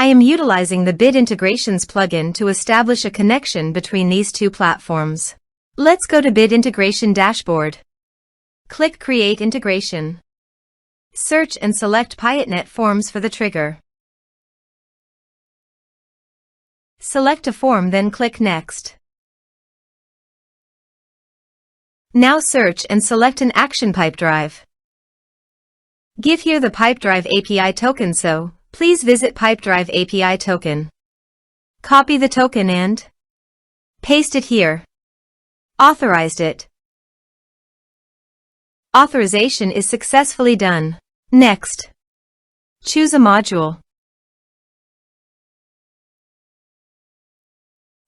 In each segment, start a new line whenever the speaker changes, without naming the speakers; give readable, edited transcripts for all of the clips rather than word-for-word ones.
I am utilizing the Bit Integrations plugin to establish a connection between these two platforms. Let's go to Bit Integration Dashboard. Click Create Integration. Search and select Piotnet Forms for the trigger. Select a form, then click Next. Now search and select an action Pipedrive. Give here the Pipedrive API token, so please visit Pipedrive API token. Copy the token and paste it here. Authorized it. Authorization is successfully done. Next, choose a module.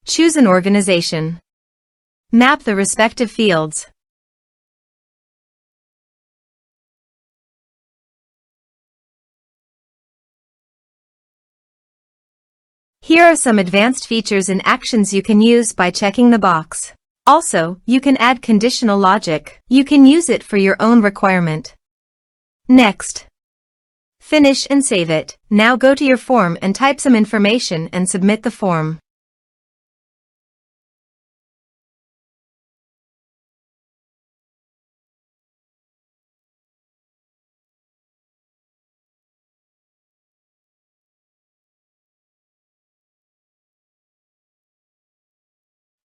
Choose an organization. Map the respective fields. Here are some advanced features and actions you can use by checking the box. Also, you can add conditional logic. You can use it for your own requirement. Next, finish and save it. Now go to your form and type some information and submit the form.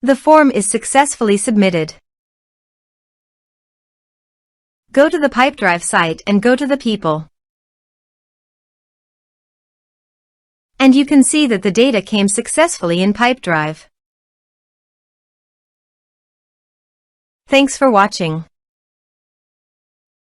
The form is successfully submitted. Go to the Pipedrive site and go to the people. And you can see that the data came successfully in Pipedrive. Thanks for watching.